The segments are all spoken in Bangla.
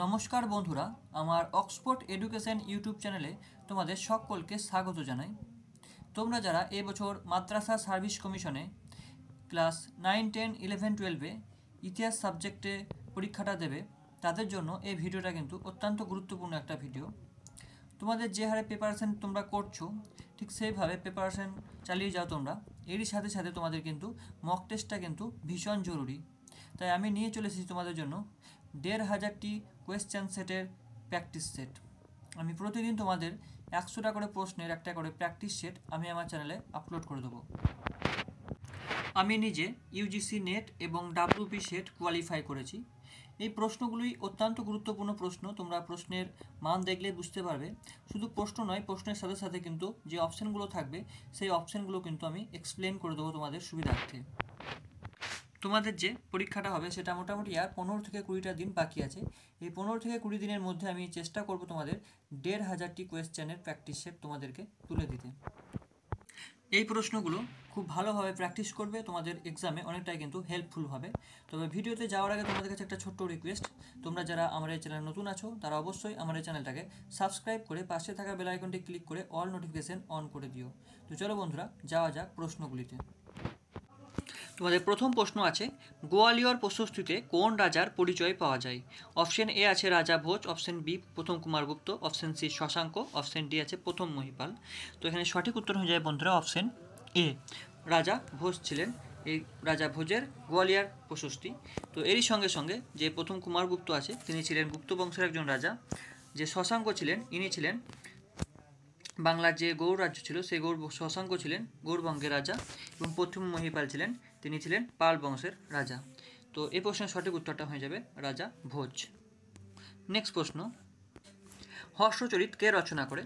নমস্কার বন্ধুরা, আমার অক্সফোর্ড এডুকেশন ইউটিউব চ্যানেলে তোমাদের সকলকে স্বাগত জানাই। তোমরা যারা এবছর মাদ্রাসা সার্ভিস কমিশনে ক্লাস 9, 10, 11, 12-এ ইতিহাস সাবজেক্টে পরীক্ষাটা দেবে, তাদের জন্য এই ভিডিওটা কিন্তু অত্যন্ত গুরুত্বপূর্ণ একটা ভিডিও। তোমাদের যে হারে প্রিপারেশান তোমরা করছো, ঠিক সেইভাবে প্রিপারেশান চালিয়ে যাও তোমরা। এরই সাথে সাথে তোমাদের কিন্তু মক টেস্টটা কিন্তু ভীষণ জরুরি। তাই আমি নিয়ে চলে এসেছি তোমাদের জন্য 1500টি কোয়েশ্চেন সেটের প্র্যাকটিস সেট। আমি প্রতিদিন তোমাদের 100টা করে প্রশ্নের একটা করে প্র্যাকটিস সেট আমি আমার চ্যানেলে আপলোড করে দেবো। আমি নিজে ইউজিসি নেট এবং ডাব্লিউপি সেট কোয়ালিফাই করেছি। এই প্রশ্নগুলি অত্যন্ত গুরুত্বপূর্ণ প্রশ্ন। তোমরা প্রশ্নের মান দেখলে বুঝতে পারবে। শুধু প্রশ্ন নয়, প্রশ্নের সাথে সাথে কিন্তু যে অপশানগুলো থাকবে সেই অপশানগুলো কিন্তু আমি এক্সপ্লেন করে দেবো তোমাদের সুবিধার্থে। তোমাদের যে পরীক্ষাটা হবে সেটা মোটামুটি আর 15 থেকে 20টা দিন বাকি আছে। এই 15 থেকে 20 দিনের মধ্যে আমি চেষ্টা করব তোমাদের 1500টি কোয়েশ্চেনের প্র্যাকটিস সেট তোমাদেরকে তুলে দিতে। এই প্রশ্নগুলো খুব ভালোভাবে প্র্যাকটিস করবে, তোমাদের এক্সামে অনেকটাই কিন্তু হেল্পফুল হবে। তবে ভিডিওতে যাওয়ার আগে তোমাদের কাছে একটা ছোট্ট রিকোয়েস্ট, তোমরা যারা আমার এই চ্যানেল নতুন আছো তারা অবশ্যই আমার এই চ্যানেলটাকে সাবস্ক্রাইব করে পাশে থাকা বেল আইকনটি ক্লিক করে অল নোটিফিকেশন অন করে দিও। তো চলো বন্ধুরা, যাওয়া যাক প্রশ্নগুলিতে। তোমাদের প্রথম প্রশ্ন আছে, গোয়ালিয়র প্রশস্তিতে কোন রাজার পরিচয় পাওয়া যায়? অপশন এ আছে রাজা ভোজ, অপশন বি প্রথম Kumaragupta, option C Shashanka, option D আছে প্রথম মহিপাল। তো এখানে সঠিক উত্তর হয়ে যায় বন্ধুরা অপশন এ, রাজা ভোজ ছিলেন এই রাজা ভোজের গোয়ালিয়র প্রশস্তি। তো এরই সঙ্গে সঙ্গে যে প্রথম কুমারগুপ্ত আছে তিনি ছিলেন গুপ্ত বংশের একজন রাজা। যে শশাঙ্ক ছিলেন ইনি ছিলেন বাংলার যে গৌড় রাজ্য ছিল সেই শশাঙ্ক ছিলেন গৌড়বঙ্গের রাজা, এবং প্রথম মহিপাল ছিলেন তিনি ছিলেন পাল বংশের রাজা। তো এই প্রশ্নের সঠিক উত্তরটা হয়ে যাবে রাজা ভোজ। নেক্সট প্রশ্ন, হর্ষচরিত কে রচনা করে?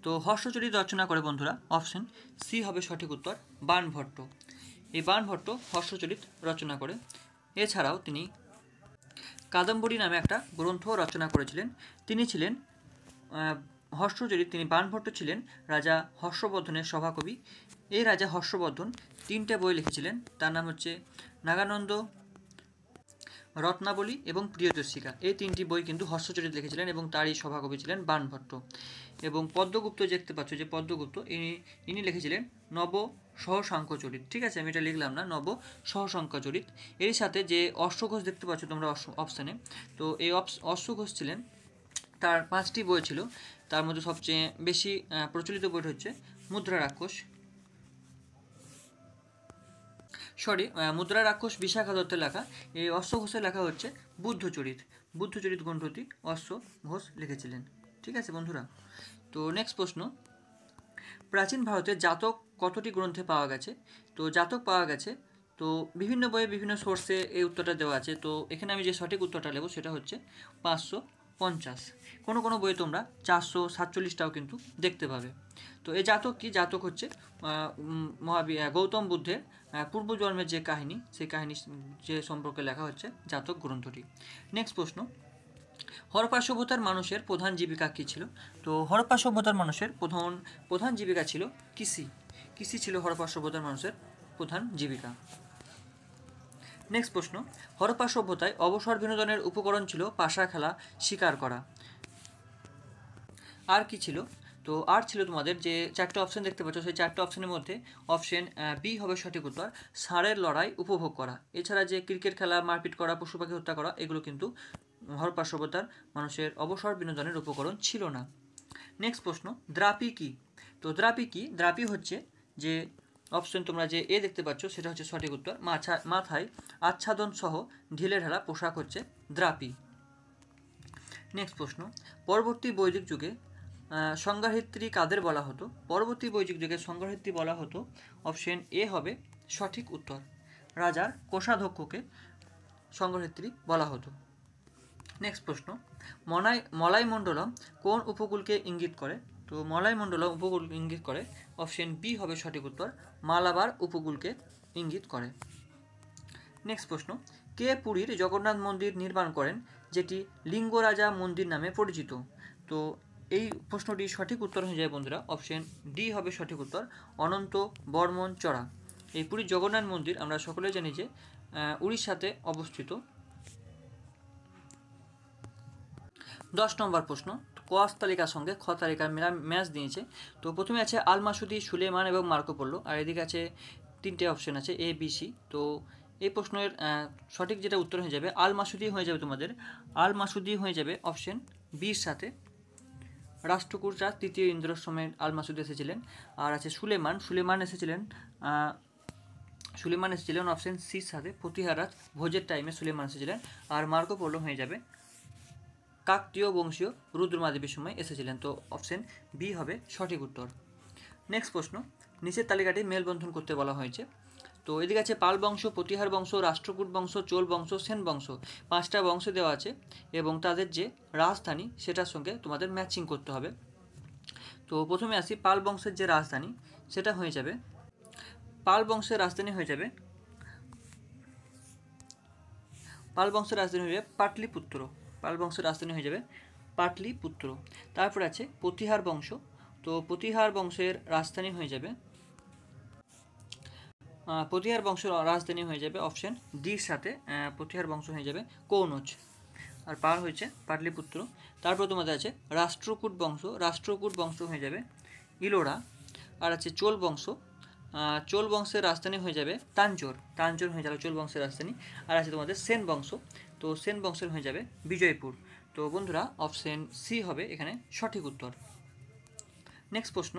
তো হর্ষচরিত রচনা করে বন্ধুরা অপশন সি হবে সঠিক উত্তর, বাণভট্ট। এই বাণভট্ট হর্ষচরিত রচনা করে। এছাড়াও তিনি কাদম্বরী নামে একটা গ্রন্থ রচনা করেছিলেন। তিনি ছিলেন হর্ষচরিত, তিনি বাণভট্ট ছিলেন রাজা হর্ষবর্ধনের সভাকবি। এই রাজা হর্ষবর্ধন 3টে বই লিখেছিলেন, তার নাম হচ্ছে নাগানন্দ, রত্নাবলী এবং প্রিয়দর্শিকা। এই 3টি বই কিন্তু হর্ষচরিত লিখেছিলেন এবং তারই সভাকবি ছিলেন বাণভট্ট। এবং পদ্মগুপ্ত দেখতে পাচ্ছ যে পদ্মগুপ্ত ইনি লিখেছিলেন নব সহশঙ্খচরিত। ঠিক আছে, আমি এটা লিখলাম না, নব সহশঙ্খচরিত। এর সাথে যে অশ্বঘোষ দেখতে পাচ্ছ তোমরা অপশানে, তো এই অশ্বঘোষ ছিলেন, তার 5টি বই ছিল। তার মধ্যে সবচেয়ে বেশি প্রচলিত বইটা হচ্ছে মুদ্রা রাক্ষস, মুদ্রা রাক্ষস বিশাখা দত্তের লেখা। এই অশ্ব ঘোষের লেখা হচ্ছে বুদ্ধচরিত। বুদ্ধচরিত গ্রন্থটি অশ্ব ঘোষ লিখেছিলেন। ঠিক আছে বন্ধুরা। তো নেক্সট প্রশ্ন, প্রাচীন ভারতে জাতক কতটি গ্রন্থে পাওয়া গেছে? তো জাতক পাওয়া গেছে, তো বিভিন্ন বইয়ে বিভিন্ন সোর্সে এই উত্তরটা দেওয়া আছে। তো এখানে আমি যে সঠিক উত্তরটা নেব সেটা হচ্ছে 550। কোনো কোনো বইয়ে তোমরা 447টাও কিন্তু দেখতে পাবে। তো এই জাতক কি? জাতক হচ্ছে গৌতম বুদ্ধের পূর্বজন্মের যে কাহিনী, সেই কাহিনী যে সম্পর্কে লেখা হচ্ছে জাতক গ্রন্থটি। নেক্সট প্রশ্ন, হরপ্পা সভ্যতার মানুষের প্রধান জীবিকা কী ছিল? তো হরপ্পা সভ্যতার মানুষের প্রধান জীবিকা ছিল কৃষি। কৃষি ছিল হরপ্পা সভ্যতার মানুষের প্রধান জীবিকা। নেক্সট প্রশ্ন, হরপ্পা সভ্যতায় অবসর বিনোদনের উপকরণ ছিল পাশা খেলা, শিকার করা। আর কি ছিল? তো আর ছিল তোমাদের যে 4টে অপশন দেখতে পাচ্ছ, সেই 4টে অপশনের মধ্যে অপশন বি হবে সঠিক উত্তর, ষাঁড়ের লড়াই উপভোগ করা। এছাড়া যে ক্রিকেট খেলা, মারপিট করা, পশু পাখি হত্যা করা, এগুলো কিন্তু হরপ্পা সভ্যতার মানুষের অবসর বিনোদনের উপকরণ ছিল না। নেক্সট প্রশ্ন, দ্রাপি কি? তো দ্রাপি কি? দ্রাপি হচ্ছে যে অপশন তোমরা যে এ দেখতে পাচ্ছ সেটা হচ্ছে সঠিক উত্তর, মাথায় আচ্ছাদন সহ ঢিলে ঢালা পোশাক হচ্ছে দ্রাপি। নেক্সট প্রশ্ন, পরবর্তী বৈদিক যুগে সংজ্ঞাহিত্রী কাদের বলা হতো? পরবর্তী বৈদিক যুগে সংজ্ঞাহিত্রী বলা হতো, অপশন এ হবে সঠিক উত্তর, রাজার কোষাধ্যক্ষকে সংজ্ঞাহিত্রী বলা হতো। নেক্সট প্রশ্ন, মলাইমণ্ডলম কোন উপকূলকে ইঙ্গিত করে? তো মলাইমণ্ডলম উপকূল ইঙ্গিত করে, অপশন বি হবে সঠিক উত্তর, মালাবার উপকূলকে ইঙ্গিত করে। নেক্সট প্রশ্ন, কে পুরীর জগন্নাথ মন্দির নির্মাণ করেন যেটি লিঙ্গরাজা মন্দির নামে পরিচিত? তো এই প্রশ্নটির সঠিক উত্তর হয়ে যায় বন্ধুরা অপশন ডি হবে সঠিক উত্তর, অনন্ত বর্মন চড়া। এই পুরীর জগন্নাথ মন্দির আমরা সকলেই জানি যে উড়িষ্যাতে অবস্থিত। 10 নম্বর প্রশ্ন, কোয়াস তালিকার সঙ্গে খ তালিকার ম্যাচ দিয়েছে। তো প্রথমে আছে আল মাসুদি, সুলেমান এবং মার্কো পোলো, আর এদিকে আছে 3টে অপশন আছে এ বি সি। তো এই প্রশ্নের সঠিক যেটা উত্তর হয়ে যাবে আল মাসুদি হয়ে যাবে তোমাদের, আল মাসুদি হয়ে যাবে অপশন বির সাথে। রাষ্ট্রকূট রাজ তৃতীয় ইন্দ্রর সময় আল মাসুদি এসেছিলেন। আর আছে সুলেমান এসেছিলেন অপশন সির সাথে, প্রতিহারাজ ভোজের টাইমে সুলেমান এসেছিলেন। আর মার্কো পোলো হয়ে যাবে কাকতীয় বংশীয় রুদ্রমাদেবীর সময় এসেছিলেন। তো অপশন বি হবে সঠিক উত্তর। নেক্সট প্রশ্ন, নিচের তালিকাটি মেলবন্ধন করতে বলা হয়েছে। তো এদিকে আছে পাল বংশ, প্রতিহার বংশ, রাষ্ট্রকূট বংশ, চোল বংশ, সেন বংশ, 5টা বংশ দেওয়া আছে এবং তাদের যে রাজধানী সেটার সঙ্গে তোমাদের ম্যাচিং করতে হবে। তো প্রথমে আসি পাল বংশের যে রাজধানী সেটা হয়ে যাবে, পাল বংশের রাজধানী হয়ে যাবে পাটলিপুত্র। পাল বংশের রাজধানী হয়ে যাবে পাটলিপুত্র। তারপর আছে প্রতিহার বংশ। তো প্রতিহার বংশের রাজধানী হয়ে যাবে অপশন ডির সাথে, প্রতিহার বংশ হয়ে যাবে কৌনজ। আর পাল হয়েছে পাটলিপুত্র। তারপর তোমাদের আছে রাষ্ট্রকূট বংশ হয়ে যাবে ইলোরা। আর আছে চোল বংশের রাজধানী হয়ে যাবে তাঞ্জোর হয়ে যাবে চোল বংশের রাজধানী। আর আছে তোমাদের সেন বংশ, তো সেন বংশের হয়ে যাবে বিজয়পুর। তো বন্ধুরা অপশন সি হবে এখানে সঠিক উত্তর। নেক্সট প্রশ্ন,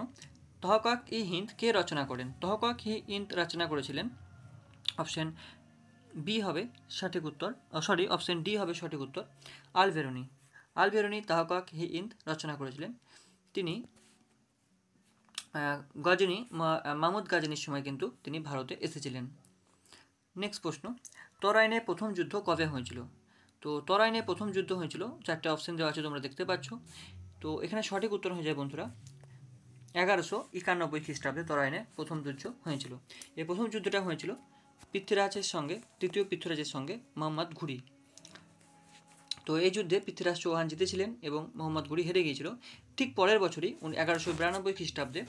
তহকাক ই হিন্দ কে রচনা করেন? তহকাক ই হিন্দ রচনা করেছিলেন অপশন বি হবে সঠিক উত্তর, অপশন ডি হবে সঠিক উত্তর, আলবেরুনি তহকাক ই হিন্দ রচনা করেছিলেন। তিনি মাহমুদ গাজনির সময় কিন্তু তিনি ভারতে এসেছিলেন। নেক্সট প্রশ্ন, তরাইনে প্রথম যুদ্ধ কবে হয়েছিল? তো তরাইনে প্রথম যুদ্ধ হয়েছিল, 4টে অপশন দেওয়া আছে তোমরা দেখতে পাচ্ছ। তো এখানে সঠিক উত্তর হয়ে যায় বন্ধুরা 1191 খ্রিস্টাব্দে তরাইনে প্রথম যুদ্ধ হয়েছিল। এই প্রথম যুদ্ধটা হয়েছিল তৃতীয় পৃথ্বীরাজের সঙ্গে মোহাম্মদ ঘুরি। তো এই যুদ্ধে পৃথ্বীরাজ চৌহান জিতেছিলেন এবং মোহাম্মদ ঘুরি হেরে গিয়েছিল। ঠিক পরের বছরই 1192 খ্রিস্টাব্দে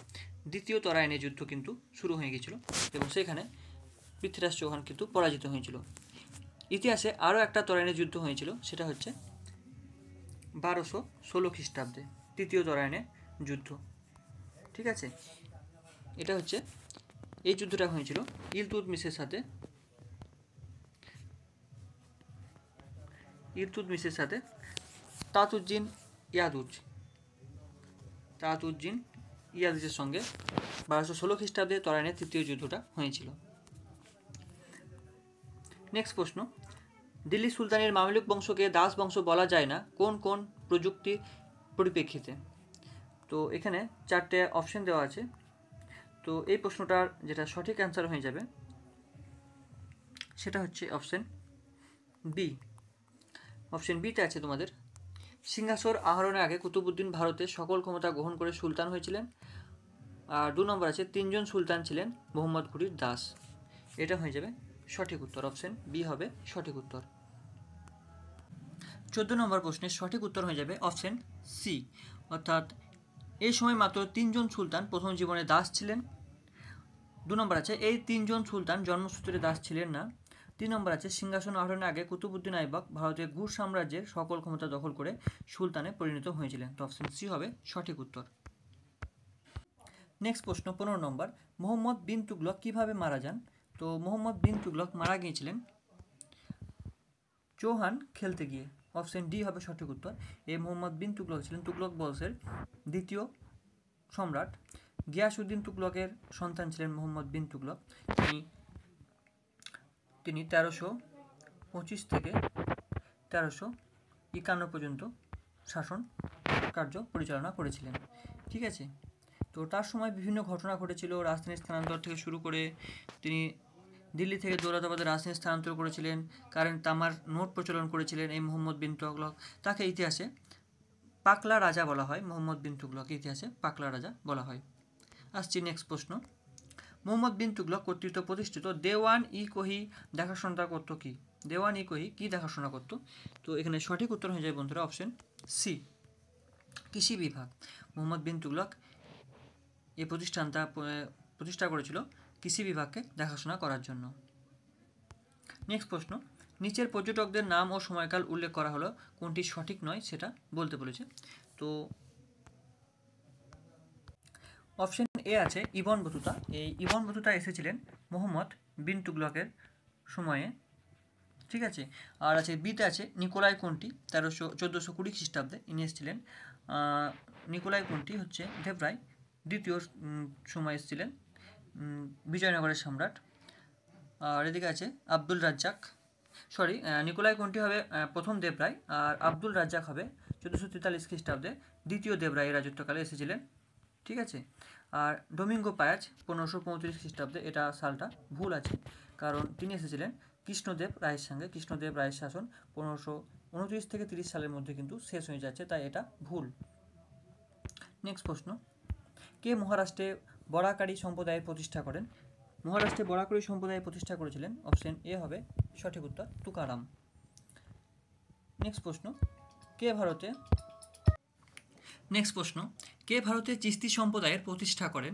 দ্বিতীয় তরাইনের যুদ্ধ কিন্তু শুরু হয়ে গিয়েছিল এবং সেখানে পৃথ্বীরাজ চৌহান কিন্তু পরাজিত হয়েছিল। ইতিহাসে আরও একটা তরাইনের যুদ্ধ হয়েছিল, সেটা হচ্ছে 1216 খ্রিস্টাব্দে তৃতীয় তরাইনের যুদ্ধ। ঠিক আছে, এটা হচ্ছে এই যুদ্ধটা হয়েছিল ইলতুৎমিশের সাথে তাজউদ্দিন ইয়াদুজের সঙ্গে 1216 খ্রিস্টাব্দে তরাইনের তৃতীয় যুদ্ধটা হয়েছিল। নেক্সট প্রশ্ন, দিল্লি সুলতানের মামলুক বংশকে দাস বংশ বলা যায় না কোন কোন প্রযুক্তির পরিপ্রেক্ষিতে? তো এখানে 4টে অপশন দেওয়া আছে। তো এই প্রশ্নটার যেটা সঠিক অ্যান্সার হয়ে যাবে সেটা হচ্ছে অপশন বিতে আছে তোমাদের সিংহাসন আহরণের আগে কুতুবউদ্দিন ভারতের সকল ক্ষমতা গ্রহণ করে সুলতান হয়েছিলেন। আর 2 নম্বর আছে 3জন সুলতান ছিলেন মোহাম্মদ ঘুরির দাস। এটা হয়ে যাবে সঠিক উত্তর, অপশন বি হবে সঠিক উত্তর। 14 নম্বর প্রশ্নের সঠিক উত্তর হয়ে যাবে অপশন সি, অর্থাৎ এই সময় মাত্র 3জন সুলতান প্রথম জীবনে দাস ছিলেন। 2 নম্বর আছে এই 3জন সুলতান জন্মসূত্রে দাস ছিলেন না। 3 নম্বর আছে সিংহাসন আরোহণের আগে কুতুবউদ্দিন আইবক ভারতের ঘুর সাম্রাজ্যের সকল ক্ষমতা দখল করে সুলতানে পরিণত হয়েছিলেন। তো অপশন সি হবে সঠিক উত্তর। নেক্সট প্রশ্ন 15 নম্বর, মোহাম্মদ বিন তুগলক কিভাবে মারা যান? তো মোহাম্মদ বিন তুগলক মারা গিয়েছিলেন চৌহান খেলতে গিয়ে। অপশন ডি হবে সঠিক উত্তর। এই মোহাম্মদ বিন তুগলক ছিলেন তুগলক বংশের দ্বিতীয় সম্রাট। গিয়াসউদ্দিন তুগলকের সন্তান ছিলেন মোহাম্মদ বিন তুগলক। তিনি 1325 থেকে 1351 পর্যন্ত শাসন কার্য পরিচালনা করেছিলেন। ঠিক আছে, তো তার সময় বিভিন্ন ঘটনা ঘটেছিল, রাজধানীর স্থানান্তর থেকে শুরু করে তিনি দিল্লি থেকে দৌলতাবাদের রাজধানী স্থানান্তর করেছিলেন, কারেন্ট তামার নোট প্রচলন করেছিলেন এই মোহাম্মদ বিন তুগলক। তাকে ইতিহাসে পাকলা রাজা বলা হয়, মোহাম্মদ বিন তুগলক ইতিহাসে পাকলা রাজা বলা হয়। আসছি নেক্সট প্রশ্ন, মোহাম্মদ বিন তুগলক কর্তৃক প্রতিষ্ঠিত দেওয়ান-ই-কোহি দেখাশোনা করতো কি? দেওয়ান-ই-কোহি কি দেখাশোনা করতো? তো এখানে সঠিক উত্তর হয়ে যায় বন্ধুরা অপশন সি, কৃষি বিভাগ। মোহাম্মদ বিন তুগলক এই প্রতিষ্ঠা করেছিল কৃষি বিভাগকে দেখাশোনা করার জন্য। নেক্সট প্রশ্ন, নিচের পর্যটকদের নাম ও সময়কাল উল্লেখ করা হলো, কোনটি সঠিক নয় সেটা বলতে বলেছে। তো অপশন এ আছে ইবন বতুতা। এই ইবন বতুতা এসেছিলেন মোহাম্মদ বিন তুগলকের সময়ে, ঠিক আছে। আর আছে বিতে আছে নিকোলাই কোন্টি, 1420 খ্রিস্টাব্দে ইনি এসেছিলেন। নিকোলাই কোন্টি হচ্ছে দেবরায় দ্বিতীয় সময় এসেছিলেন, বিজয়নগরের সম্রাট। আর এদিকে আছে আব্দুল রাজ্জাক, নিকোলাই কোন্টি হবে প্রথম দেবরায়, আর আব্দুল রাজ্জাক হবে 1443 খ্রিস্টাব্দে দ্বিতীয় দেবরায়ের রাজত্বকালে এসেছিলেন, ঠিক আছে। আর ডোমিঙ্গো পায়াজ 1535 খ্রিস্টাব্দে, এটা সালটা ভুল আছে, কারণ তিনি এসেছিলেন কৃষ্ণদেব রায়ের সঙ্গে। কৃষ্ণদেব রায়ের শাসন 1529 থেকে 30 সালের মধ্যে কিন্তু শেষ হয়ে যাচ্ছে, তাই এটা ভুল। নেক্সট প্রশ্ন, কে মহারাষ্ট্রে বরাকারি সম্প্রদায়ের প্রতিষ্ঠা করেন? মহারাষ্ট্রে বরাকারি সম্প্রদায় প্রতিষ্ঠা করেছিলেন, অপশন এ হবে সঠিক উত্তর তুকারাম। নেক্সট প্রশ্ন, কে ভারতে চিস্তি সম্প্রদায়ের প্রতিষ্ঠা করেন?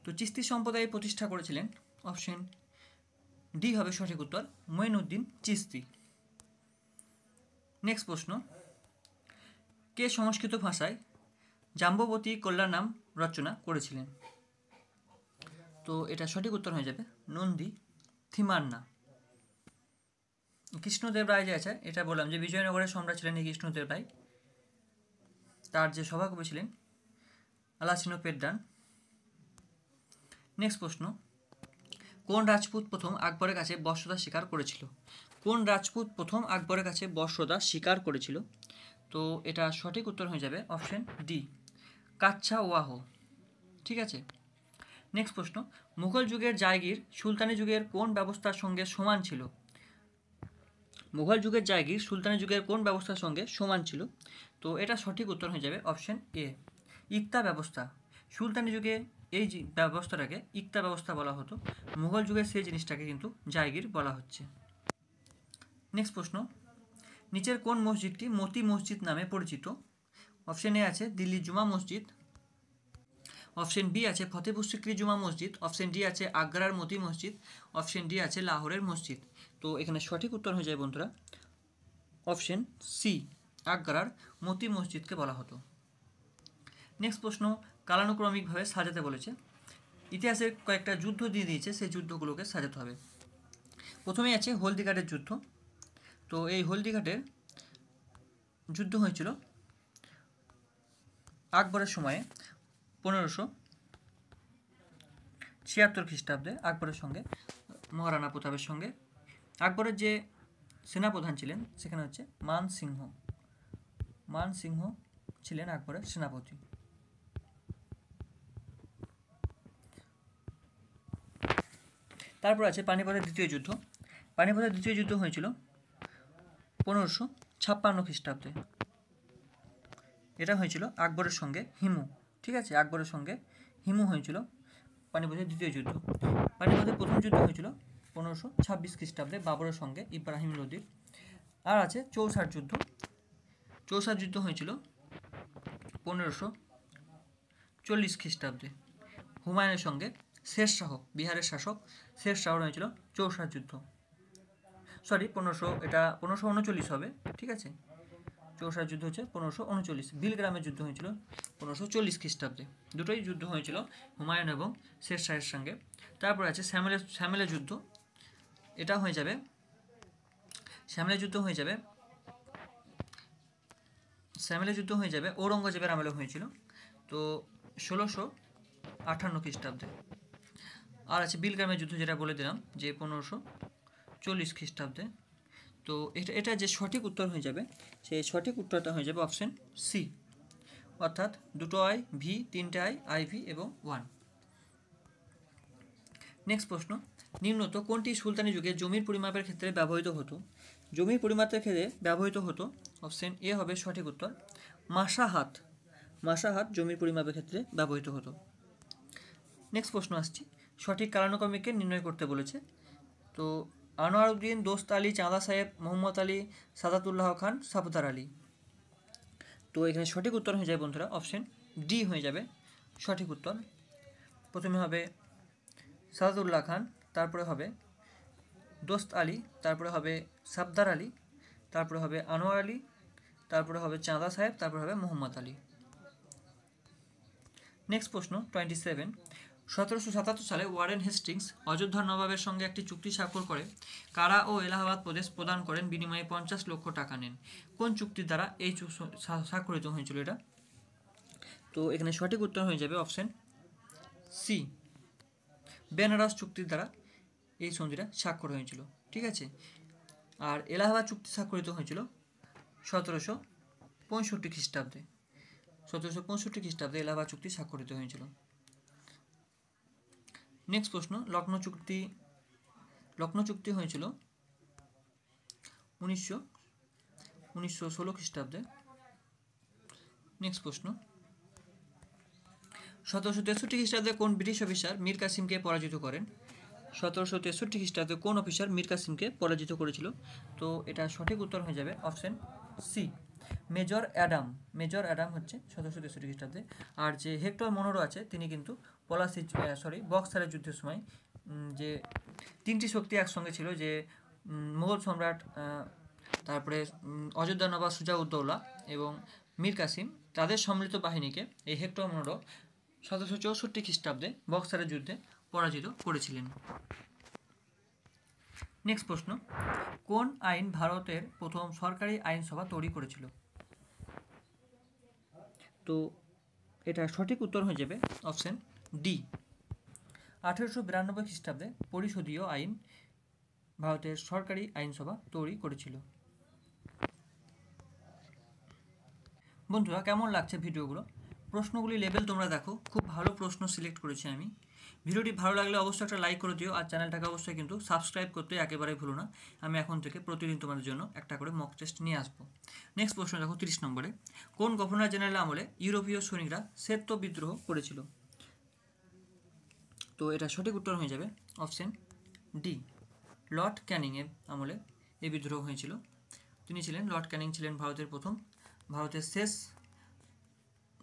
তো চিস্তি সম্প্রদায়ের প্রতিষ্ঠা করেছিলেন, অপশন ডি হবে সঠিক উত্তর মঈনুদ্দিন চিস্তি। নেক্সট প্রশ্ন, কে সংস্কৃত ভাষায় জাম্ববতী কল্যাণাম রচনা করেছিলেন? তো এটা সঠিক উত্তর হয়ে যাবে নন্দী থিমান্না। কৃষ্ণদেব রায় যে আছে, এটা বললাম যে বিজয়নগরের সম্রাট ছিলেন এই কৃষ্ণদেব রায়, তার যে সভাকবি ছিলেন আলাসিনো পেড্ডান। নেক্সট প্রশ্ন, কোন রাজপুত প্রথম আকবরের কাছে বর্ষদা স্বীকার করেছিল? কোন রাজপুত প্রথম আকবরের কাছে বর্ষদা স্বীকার করেছিল? তো এটা সঠিক উত্তর হয়ে যাবে অপশন ডি কাচ্ছা ওয়াহ, ঠিক আছে। নেক্সট প্রশ্ন, মুঘল যুগের জায়গির সুলতানি যুগের কোন ব্যবস্থার সঙ্গে সমান ছিল? মুঘল যুগের জায়গির সুলতানি যুগের কোন ব্যবস্থার সঙ্গে সমান ছিল? তো এটা সঠিক উত্তর হয়ে যাবে অপশন এ ইক্তা ব্যবস্থা। সুলতানি যুগে এই ব্যবস্থাটাকে ইক্তা ব্যবস্থা বলা হতো, মুঘল যুগের সেই জিনিসটাকে কিন্তু জায়গির বলা হচ্ছে। নেক্সট প্রশ্ন, নিচের কোন মসজিদটি মতি মসজিদ নামে পরিচিত? অপশন এ আছে দিল্লি জুমা মসজিদ, অপশন বি আছে ফতেপুর সিক্রি জুমা মসজিদ, অপশন ডি আছে আগ্রার মতি মসজিদ, অপশন ডি আছে লাহোরের মসজিদ। তো এখানে সঠিক উত্তর হয়ে যায় বন্ধুরা অপশন সি আগ্রার মতি মসজিদকে বলা হতো। নেক্সট প্রশ্ন, কালানুক্রমিকভাবে সাজাতে বলেছে। ইতিহাসের কয়েকটা যুদ্ধ দিয়ে দিয়েছে, সেই যুদ্ধগুলোকে সাজাতে হবে। প্রথমেই আছে হলদিঘাটের যুদ্ধ। তো এই হলদিঘাটের যুদ্ধ হয়েছিল আকবরের সময়ে 1576 খ্রিস্টাব্দে আকবরের সঙ্গে মহারানা প্রতাপের সঙ্গে। আকবরের যে সেনাপ্রধান ছিলেন সেখানে হচ্ছে মান সিংহ ছিলেন আকবরের সেনাপতি। তারপর আছে পানিপথের দ্বিতীয় যুদ্ধ। পানিপথের দ্বিতীয় যুদ্ধ হয়েছিল 1556 খ্রিস্টাব্দে। এটা হয়েছিল আকবরের সঙ্গে হিমু, ঠিক আছে, আকবরের সঙ্গে হিমু হয়েছিল পানিপথের দ্বিতীয় যুদ্ধ। পানিপথের প্রথম যুদ্ধ হয়েছিল 1526 খ্রিস্টাব্দে বাবরের সঙ্গে ইব্রাহিম লোদির। আর আছে চৌসার যুদ্ধ। চৌসার যুদ্ধ হয়েছিল 1540 খ্রিস্টাব্দে হুমায়ুনের সঙ্গে শেরশাহ, বিহারের শাসক শেরশাহর হয়েছিল চৌসার যুদ্ধ। এটা 1539 হবে, ঠিক আছে। চৌসার যুদ্ধ হচ্ছে 1539। বিলগ্রামের যুদ্ধ হয়েছিল 1540 খ্রিস্টাব্দে। দুটোই যুদ্ধ হয়েছিল হুমায়ুন এবং শেরশাহের সঙ্গে। তারপর আছে শ্যামেলের যুদ্ধ। এটা হয়ে যাবে শ্যামেলের যুদ্ধ হয়ে যাবে ঔরঙ্গজেবের আমলে হয়েছিল, তো 1658 খ্রিস্টাব্দে। আর আছে বিলগ্রামের যুদ্ধ, যেটা বলে দিলাম যে 1540 খ্রিস্টাব্দে। তো এটা যে সঠিক উত্তর হয়ে যাবে, সেই সঠিক উত্তরটা হয়ে যাবে অপশন সি, অর্থাৎ দুটো আই ভি, তিনটে আই ভি এবং 1। নেক্সট প্রশ্ন, নিম্নত কোনটি সুলতানি যুগে জমির পরিমাপের ক্ষেত্রে ব্যবহৃত হতো? জমির পরিমাপের ক্ষেত্রে ব্যবহৃত হতো, অপশন এ হবে সঠিক উত্তর মাসাহাত জমির পরিমাপের ক্ষেত্রে ব্যবহৃত হতো। নেক্সট প্রশ্ন আসছি, সঠিক কালানুক্রমিককে নির্ণয় করতে বলেছে। তো আনোয়ারউদ্দিন, দোস্ত আলী, চাঁদা সাহেব, মোহাম্মদ আলী, সাদাতুল্লাহ খান, সাফদার আলী। তো এখানে সঠিক উত্তর হয়ে যায় বন্ধুরা অপশন ডি হয়ে যাবে সঠিক উত্তর। প্রথমে হবে সাদাতুল্লাহ খান, তারপরে হবে দোস্ত আলী, তারপরে হবে সাবদার আলী, তারপরে হবে আনোয়ার আলী, তারপরে হবে চাঁদা সাহেব, তারপরে হবে মোহাম্মদ আলী। নেক্সট প্রশ্ন 27। 1777 সালে ওয়ারেন হেস্টিংস অযোধ্যার নবাবের সঙ্গে একটি চুক্তি স্বাক্ষর করে কারা ও এলাহাবাদ প্রদেশ প্রদান করেন, বিনিময়ে 50 লক্ষ টাকা নেন। কোন চুক্তির দ্বারা এই স্বাক্ষরিত হয়েছিল এটা? তো এখানে সঠিক উত্তর হয়ে যাবে অপশন সি, বেনারস চুক্তির দ্বারা এই সন্ধিটা স্বাক্ষর হয়েছিল। ঠিক আছে। আর এলাহাবাদ চুক্তি স্বাক্ষরিত হয়েছিল 1765 খ্রিস্টাব্দে। 1765 খ্রিস্টাব্দে এলাহাবাদ চুক্তি স্বাক্ষরিত হয়েছিল। নেক্সট প্রশ্ন, লখনৌ চুক্তি হয়েছিল 1916 খ্রিস্টাব্দে। নেক্সট প্রশ্ন, 1763 খ্রিস্টাব্দে কোন ব্রিটিশ অফিসার মীর কাসিমকে পরাজিত করেন? 1763 খ্রিস্টাব্দে কোন অফিসার মীর কাসিমকে পরাজিত করেছিল? তো এটা সঠিক উত্তর হয়ে যাবে অপশন সি, মেজর অ্যাডাম হচ্ছে 1763 খ্রিস্টাব্দে। আর যে হেক্টর মনোরো আছে তিনি কিন্তু বক্সারের যুদ্ধের সময় যে তিনটি শক্তি একসঙ্গে ছিল, যে মুঘল সম্রাট, তারপরে অযোধ্যা নবাব সুজা-উদ-দৌলা এবং মীর কাসিম, তাদের সম্মিলিত বাহিনীকে এই হেক্টর মনোরো 1764 খ্রিস্টাব্দে বক্সারের যুদ্ধে পরাজিত করেছিলেন। নেক্সট প্রশ্ন, কোন আইন ভারতের প্রথম সরকারি আইনসভা তৈরি করেছিল? তো এটা সঠিক উত্তর হয়ে যাবে অপশন ডি, 1892 খ্রিস্টাব্দে পরিষদীয় আইন ভারতের সরকারি আইনসভা তৈরি করেছিল। বন্ধুরা, কেমন লাগছে ভিডিওগুলো? প্রশ্নগুলি লেভেল তোমরা দেখো, খুব ভালো প্রশ্ন সিলেক্ট করেছি আমি। ভিডিওটি ভালো লাগলে অবশ্যই একটা লাইক করে দিও, আর চ্যানেলটাকে অবশ্যই কিন্তু সাবস্ক্রাইব করতে একেবারেই ভুলো না। আমি এখন থেকে প্রতিদিন তোমাদের জন্য একটা করে মক টেস্ট নিয়ে আসবো। নেক্সট প্রশ্ন দেখো 30 নম্বরে, কোন গভর্নর জেনারেল আমলে ইউরোপীয় সৈনিকরা শ্বেত বিদ্রোহ করেছিল? তো এটা সঠিক উত্তর হয়ে যাবে অপশন ডি, লর্ড ক্যানিংয়ের আমলে এই বিদ্রোহ হয়েছিল। লর্ড ক্যানিং ছিলেন ভারতের শেষ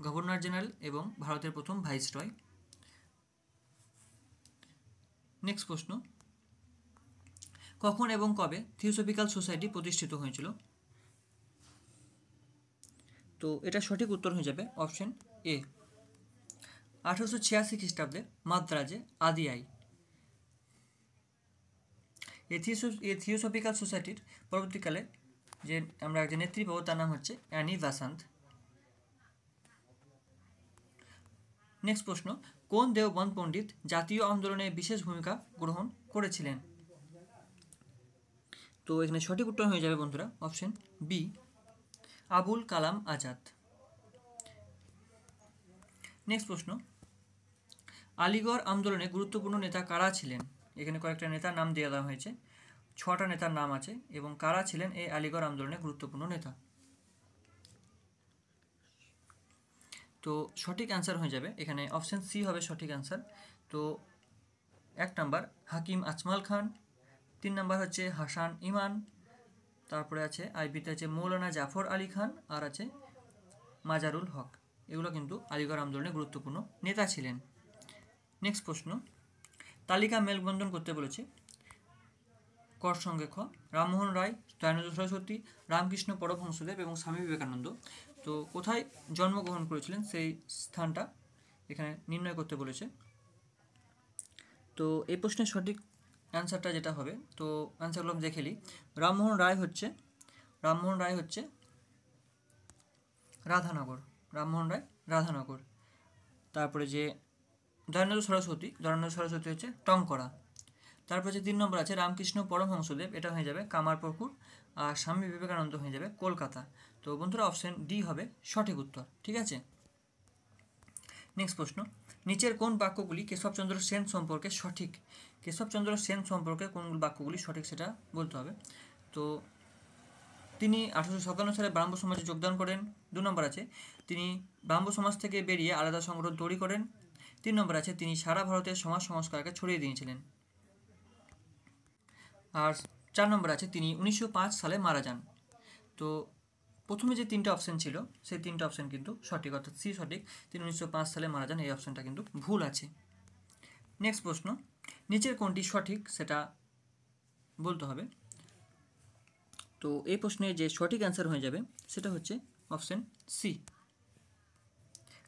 গভর্নর জেনারেল এবং ভারতের প্রথম ভাইসরয়। নেক্সট প্রশ্ন, কখন এবং কবে থিওসফিক্যাল সোসাইটি প্রতিষ্ঠিত হয়েছিল? তো এটা সঠিক উত্তর হয়ে যাবে অপশন এ, 1886 খ্রিস্টাব্দে মাদ্রাজে আদিয়াই। এই থিওসফিক্যাল সোসাইটির পরবর্তীকালে যে আমরা একজন নেত্রী পাবো তার নাম হচ্ছে অ্যানি বেসান্ত। নেক্সট প্রশ্ন, কোন দেওবন্দ পণ্ডিত জাতীয় আন্দোলনে বিশেষ ভূমিকা গ্রহণ করেছিলেন? তো এখানে সঠিক উত্তর হয়ে যাবে বন্ধুরা option B, Abul Kalam Azad. Next প্রশ্ন, আলিগড় আন্দোলনে গুরুত্বপূর্ণ নেতা কারা ছিলেন? এখানে কয়েকটা নেতার নাম দিয়ে দেওয়া হয়েছে, 6টা নেতার নাম আছে, এবং কারা ছিলেন এই আলিগড় আন্দোলনে গুরুত্বপূর্ণ নেতা? তো সঠিক অ্যান্সার হয়ে যাবে এখানে অপশন সি হবে সঠিক অ্যান্সার। তো 1 নাম্বার হাকিম আজমাল খান, 3 নাম্বার হচ্ছে হাসান ইমান, তারপরে আছে আইবিতে আছে মৌলানা জাফর আলী খান, আর আছে মাজারুল হক। এগুলো কিন্তু আলিগড় আন্দোলনে গুরুত্বপূর্ণ নেতা ছিলেন। নেক্সট প্রশ্ন, তালিকা মেলবন্ধন করতে বলেছে কর সঙ্গে খ, রামমোহন রায়, দয়ানন্দ সরস্বতী, রামকৃষ্ণ পরমহংসদেব এবং স্বামী বিবেকানন্দ। তো কোথায় জন্মগ্রহণ করেছিলেন সেই স্থানটা এখানে নির্ণয় করতে বলেছে। তো এই প্রশ্নের সঠিক অ্যান্সারটা যেটা হবে, তো অ্যান্সারগুলো আমি দেখে নিই। রামমোহন রায় হচ্ছে রাধানগর। তারপরে যে দয়ানন্দ সরস্বতী হচ্ছে টঙ্করা। তারপরে যে 3 নম্বর আছে রামকৃষ্ণ পরমহংসদেব, এটা হয়ে যাবে কামারপুকুর, আর স্বামী বিবেকানন্দ হয়ে যাবে কলকাতা। তো বন্ধুরা অপশন ডি হবে সঠিক উত্তর। ঠিক আছে। নেক্সট প্রশ্ন, নিচের কোন বাক্যগুলি কেশবচন্দ্র সেন সম্পর্কে সঠিক? কেশবচন্দ্র সেন সম্পর্কে কোন বাক্যগুলি সঠিক সেটা বলতে হবে। তো তিনি 1857 সালে ব্রাহ্ম সমাজে যোগদান করেন। 2 নম্বর আছে তিনি ব্রাহ্ম সমাজ থেকে বেরিয়ে আলাদা সংগঠন তৈরি করেন। 3 নম্বর আছে তিনি সারা ভারতের সমাজ সংস্কারকে ছড়িয়ে দিয়েছিলেন। আর 4 নম্বর আছে তিনি 1905 সালে মারা যান। তো প্রথমে যে 3টে অপশন ছিল সেই 3টে অপশন কিন্তু সঠিক, অর্থাৎ সি সঠিক, তিনি 1905 সালে মারা যান, এই অপশনটা কিন্তু ভুল আছে। নেক্সট প্রশ্ন, নিচের কোনটি সঠিক সেটা বলতে হবে। তো এই প্রশ্নে যে সঠিক অ্যান্সার হয়ে যাবে সেটা হচ্ছে অপশন সি,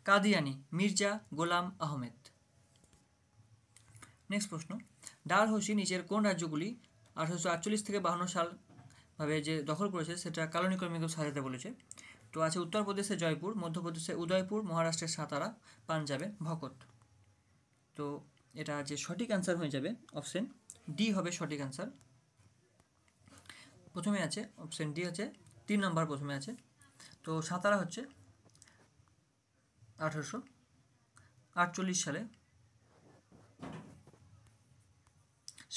কাদিয়ানি মির্জা গোলাম আহমেদ। নেক্সট প্রশ্ন, ডালহৌসি নিচের কোন রাজ্যগুলি 1848 থেকে 52 সাল ভাবে যে দখল করেছে সেটা কালানুক্রমিক সাজাতে বলেছে। তো আছে উত্তরপ্রদেশে জয়পুর, মধ্যপ্রদেশে উদয়পুর, মহারাষ্ট্রের সাতারা, পাঞ্জাবে ভকত। তো এটা যে সঠিক অ্যান্সার হয়ে যাবে অপশন ডি হবে সঠিক অ্যান্সার। প্রথমে আছে অপশন ডি, আছে 3 নম্বর প্রথমে আছে। তো সাতারা হচ্ছে 1848 সালে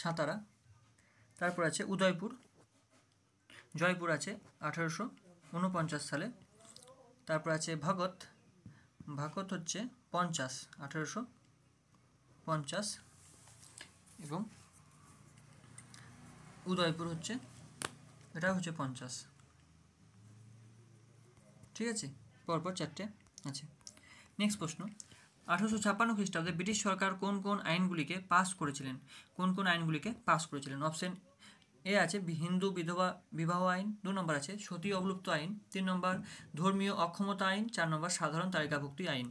সাতারা। তারপর আছে উদয়পুর, জয়পুর আছে 1849 সালে। তারপর আছে ভগত, ভাগত হচ্ছে 1850 এবং উদয়পুর হচ্ছে এটা হচ্ছে 50। ঠিক আছে, পরপর 4টে আছে। নেক্সট প্রশ্ন, 1856 খ্রিস্টাব্দে ব্রিটিশ সরকার কোন কোন আইনগুলিকে পাস করেছিলেন? কোন কোন আইনগুলিকে পাস করেছিলেন? অপশন এ আছে হিন্দু বিধবা বিবাহ আইন, 2 নম্বর আছে সতী অবলুপ্ত আইন, 3 নম্বর ধর্মীয় অক্ষমতা আইন, 4 নম্বর সাধারণ তালিকাভুক্তি আইন।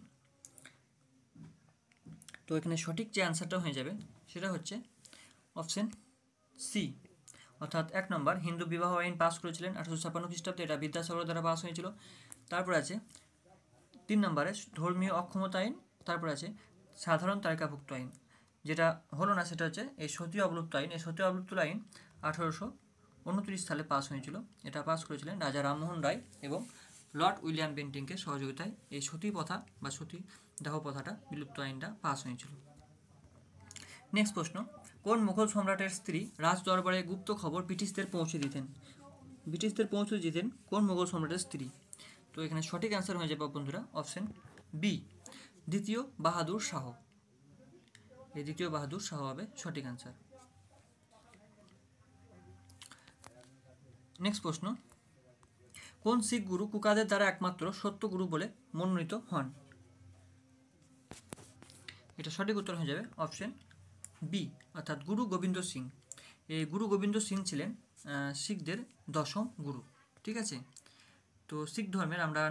তো এখানে সঠিক যে অ্যান্সারটা হয়ে যাবে সেটা হচ্ছে অপশন সি, অর্থাৎ 1 নম্বর হিন্দু বিবাহ আইন পাস করেছিলেন 1856 খ্রিস্টাব্দে, এটা বিদ্যাসাগর দ্বারা পাস হয়েছিল। তারপর আছে 3 নম্বরে ধর্মীয় অক্ষমতা আইন, তারপর আছে সাধারণ তালিকাভুক্ত আইন। যেটা হলো না সেটা হচ্ছে এই সতী অবলুপ্ত আইন। এই সতী অবলুপ্ত আইন 1829 সালে পাস হয়েছিল। এটা পাস করেছিলেন রাজা রামমোহন রায় এবং লর্ড উইলিয়াম বেন্টিংকে সহযোগিতায় এই সতী প্রথা বা সতী দাহ প্রথাটা বিলুপ্ত আইনটা পাস হয়েছিল। নেক্সট প্রশ্ন, কোন মুঘল সম্রাটের স্ত্রী রাজ দরবারে গুপ্ত খবর ব্রিটিশদের পৌঁছে দিতেন? ব্রিটিশদের পৌঁছে দিতেন কোন মুঘল সম্রাটের স্ত্রী? তো এখানে সঠিক অ্যান্সার হয়ে যাবে বন্ধুরা অপশন বি, দ্বিতীয় বাহাদুর শাহ। এই দ্বিতীয় বাহাদুর শাহ হবে সঠিক অ্যান্সার। নেক্সট প্রশ্ন, কোন শিখ গুরু কুকাদের দ্বারা একমাত্র সত্য গুরু বলে মনোনীত হন? এটা সঠিক উত্তর হয়ে যাবে অপশন বি, অর্থাৎ গুরু গোবিন্দ সিং। এই গুরু গোবিন্দ সিং ছিলেন শিখদের 10ম গুরু। ঠিক আছে, তো শিখ ধর্মের আমরা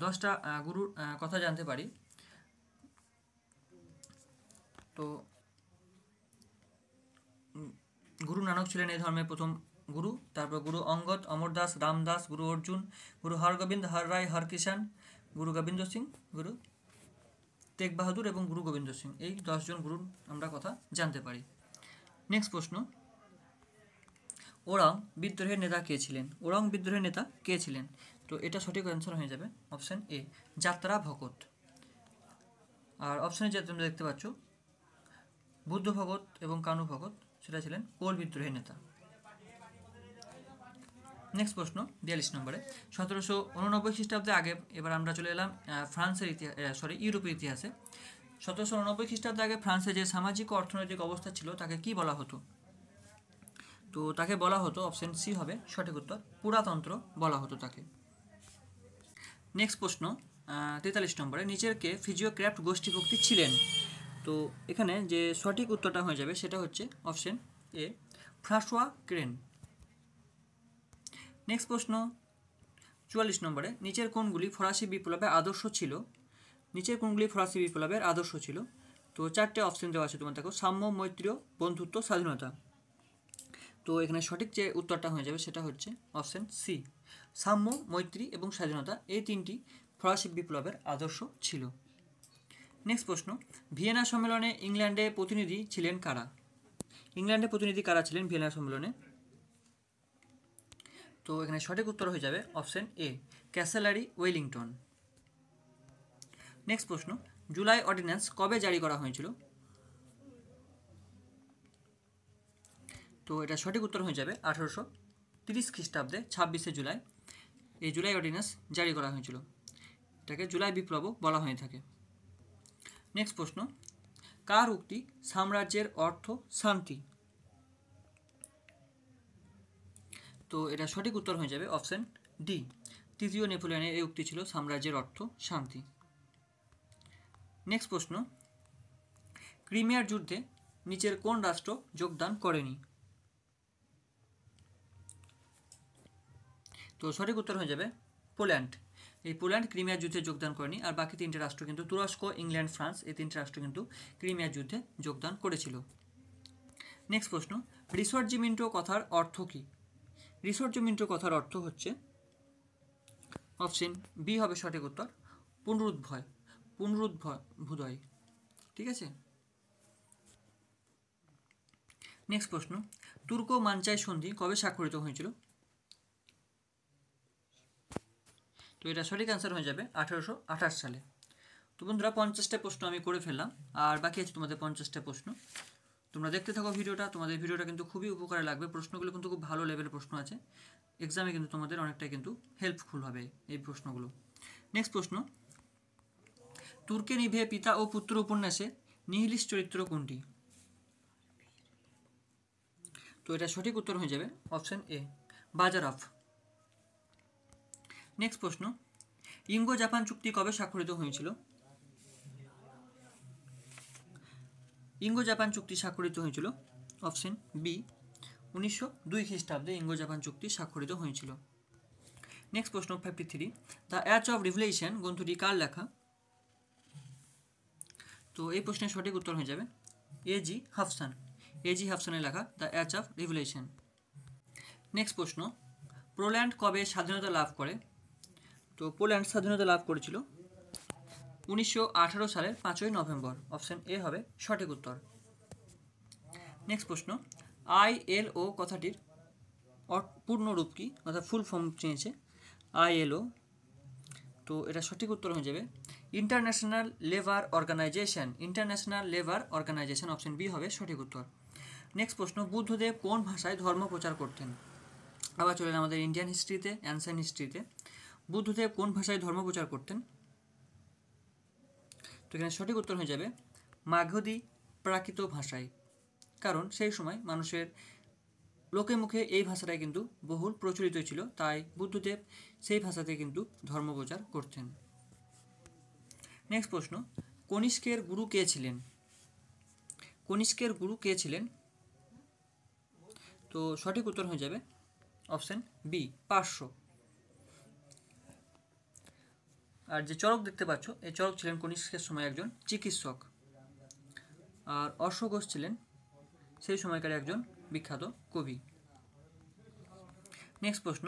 10টা গুরুর কথা জানতে পারি। তো গুরু নানক ছিলেন এই ধর্মের প্রথম গুরু। তারপর গুরু অঙ্গদ, অমরদাস, রামদাস, গুরু অর্জুন, গুরু হরগোবিন্দ, হর রায়, হরকিষান, গুরু গোবিন্দ সিং, গুরু তেগ বাহাদুর এবং গুরু গোবিন্দ সিং। এই 10 জন গুরুর আমরা কথা জানতে পারি। নেক্সট প্রশ্ন, ওরাং বিদ্রোহের নেতা কে ছিলেন? ওরাং বিদ্রোহের নেতা কে ছিলেন? তো এটা সঠিক অ্যান্সার হয়ে যাবে অপশন এ, যাত্রা ভগত। আর অপশনে যে তোমরা দেখতে পাচ্ছ বুদ্ধ ভগত এবং কানু ভগত, সেটা ছিলেন কোল বিদ্রোহের নেতা। নেক্সট প্রশ্ন 42 নম্বরে, 1789 খ্রিস্টাব্দে আগে, এবার আমরা চলে এলাম ফ্রান্সের ইউরোপের ইতিহাসে। 1789 খ্রিস্টাব্দে আগে ফ্রান্সে যে সামাজিক ও অর্থনৈতিক অবস্থা ছিল তাকে কি বলা হতো? তো তাকে বলা হতো অপশন সি হবে সঠিক উত্তর, পুরাতন্ত্র বলা হতো তাকে। নেক্সট প্রশ্ন 43 নম্বরে, নিচের কে ফিজিওক্র্যাফট গোষ্ঠীভুক্তি ছিলেন? তো এখানে যে সঠিক উত্তরটা হয়ে যাবে সেটা হচ্ছে option A, Francois Crane. Next প্রশ্ন 44 নম্বরে, নিচের কোনগুলি ফরাসি বিপ্লবের আদর্শ ছিল? নিচের কোনগুলি ফরাসি বিপ্লবের আদর্শ ছিল? তো 4টে অপশন দেওয়া আছে তোমার, দেখো সাম্য, মৈত্রী, বন্ধুত্ব, স্বাধীনতা। তো এখানে সঠিক যে উত্তরটা হয়ে যাবে সেটা হচ্ছে অপশন সি, সাম্য, মৈত্রী এবং স্বাধীনতা। এই 3টি ফরাসি বিপ্লবের আদর্শ ছিল। নেক্সট প্রশ্ন, ভিয়েনা সম্মেলনে ইংল্যান্ডে প্রতিনিধি ছিলেন কারা? ইংল্যান্ডে প্রতিনিধি কারা ছিলেন ভিয়েনা সম্মেলনে? তো এখানে সঠিক উত্তর হয়ে যাবে অপশন এ, ক্যাসেলারি ওয়েলিংটন। নেক্সট প্রশ্ন, জুলাই অর্ডিন্যান্স কবে জারি করা হয়েছিল? তো এটা সঠিক উত্তর হয়ে যাবে 1830 খ্রিস্টাব্দে 26শে জুলাই এই জুলাই অর্ডিন্যান্স জারি করা হয়েছিল। এটাকে জুলাই বিপ্লবও বলা হয়ে থাকে। নেক্সট প্রশ্ন, কার উক্তি সাম্রাজ্যের অর্থ শান্তি? তো এটা সঠিক উত্তর হয়ে যাবে অপশন ডি, তৃতীয় নেপোলিয়নের এই উক্তি ছিল সাম্রাজ্যের অর্থ শান্তি। নেক্সট প্রশ্ন, ক্রিমিয়ার যুদ্ধে নিচের কোন রাষ্ট্র যোগদান করেনি? তো সঠিক উত্তর হয়ে যাবে পোল্যান্ড। এই পোল্যান্ড ক্রিমিয়ার যুদ্ধে যোগদান করেনি, আর বাকি তিনটে রাষ্ট্র কিন্তু তুরস্ক, ইংল্যান্ড, ফ্রান্স, এই তিনটে রাষ্ট্র কিন্তু ক্রিমিয়ার যুদ্ধে যোগদান করেছিল। নেক্সট প্রশ্ন, রিসর্জিমেন্টো কথার অর্থ কী? রিসর্জিমেন্টো কথার অর্থ হচ্ছে অপশন বি হবে সঠিক উত্তর, পুনরুদ্ভয়, পুনরুদ্ভুদয়। ঠিক আছে। নেক্সট প্রশ্ন, তুর্ক মানচাই সন্ধি কবে স্বাক্ষরিত হয়েছিল? তো এটা সঠিক অ্যান্সার হয়ে যাবে 1828 সালে। তো বন্ধুরা 50টা প্রশ্ন আমি করে ফেললাম, আর বাকি আছে তোমাদের 50টা প্রশ্ন। তোমরা দেখতে থাকো ভিডিওটা, তোমাদের ভিডিওটা কিন্তু খুবই উপকারে লাগবে, প্রশ্নগুলো কিন্তু খুব ভালো লেভেলের প্রশ্ন আছে, এক্সামে কিন্তু তোমাদের অনেকটাই কিন্তু হেল্পফুল হবে এই প্রশ্নগুলো। নেক্সট প্রশ্ন, তুর্কে নিভে পিতা ও পুত্র উপন্যাসে নিহিলিস চরিত্র কোনটি? তো এটা সঠিক উত্তর হয়ে যাবে অপশন এ, বাজারফ। নেক্সট প্রশ্ন, ইঙ্গো জাপান চুক্তি কবে স্বাক্ষরিত হয়েছিল? ইঙ্গো জাপান চুক্তি স্বাক্ষরিত হয়েছিল অপশন বি, 1902 খ্রিস্টাব্দে ইঙ্গো জাপান চুক্তি স্বাক্ষরিত হয়েছিল। নেক্সট প্রশ্ন 53, দ্য এজ অফ রিভলিউশন গ্রন্থটি কার লেখা? তো এই প্রশ্নের সঠিক উত্তর হয়ে যাবে এজি হাফসান। এজি হাফসানের লেখা the age of revolution. Next প্রশ্ন, পোল্যান্ড কবে স্বাধীনতা লাভ করে? তো পোল্যান্ড স্বাধীনতা লাভ করেছিল 1918 সালের 5ই নভেম্বর। অপশন এ হবে সঠিক উত্তর। নেক্সট প্রশ্ন, ILO কথাটির পূর্ণরূপ কি, অর্থাৎ ফুল ফর্ম চেয়েছে ILO। তো এটা সঠিক উত্তর হয়ে যাবে International Labour Organisation. International Labour Organisation, option B হবে সঠিক উত্তর। নেক্সট প্রশ্ন, বুদ্ধদেব কোন ভাষায় ধর্ম প্রচার করতেন? আবার চলেন আমাদের ইন্ডিয়ান হিস্ট্রিতে, অ্যানসিয়েন্ট হিস্ট্রিতে। বুদ্ধদেব কোন ভাষায় ধর্ম প্রচার করতেন? তো এখানে সঠিক উত্তর হয়ে যাবে মাগধী প্রাকৃত ভাষায়, কারণ সেই সময় মানুষের লোকে মুখে এই ভাষাটাই কিন্তু বহুল প্রচলিত ছিল, তাই বুদ্ধদেব সেই ভাষাতে কিন্তু ধর্ম প্রচার করতেন। নেক্সট প্রশ্ন, কনিষ্কের গুরু কে ছিলেন? কনিষ্কের গুরু কে ছিলেন? তো সঠিক উত্তর হয়ে যাবে অপশন বি, পার্শ্ব। আর যে চরক দেখতে পাচ্ছ, এই চরক ছিলেন কনিষ্কের সময় একজন চিকিৎসক, আর অশ্ব ঘোষ ছিলেন সেই সময়কার একজন বিখ্যাত কবি। নেক্সট প্রশ্ন,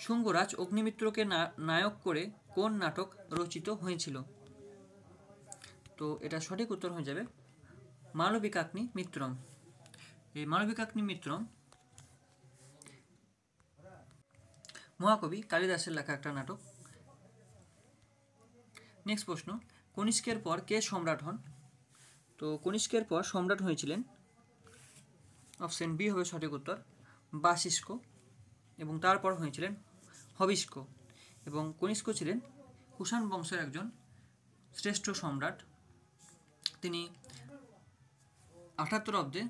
শুঙ্গরাজ অগ্নিমিত্রকে নায়ক করে কোন নাটক রচিত হয়েছিল? তো এটা সঠিক উত্তর হয়ে যাবে মালবিকাগ্নি মিত্রম। এই মালবিকাগ্নি মিত্রম মহাকবি কালিদাসের লেখা একটা নাটক। নেক্সট প্রশ্ন, কনিষ্কের পর কে সম্রাট হন? তো কনিষ্কের পর সম্রাট হয়েছিলেন অপশন বি হবে সঠিক উত্তর, বাসিষ্ক, এবং তারপর হয়েছিলেন হবিষ্ক। এবং কনিষ্ক ছিলেন কুষাণ বংশের একজন শ্রেষ্ঠ সম্রাট। তিনি 78 অব্দে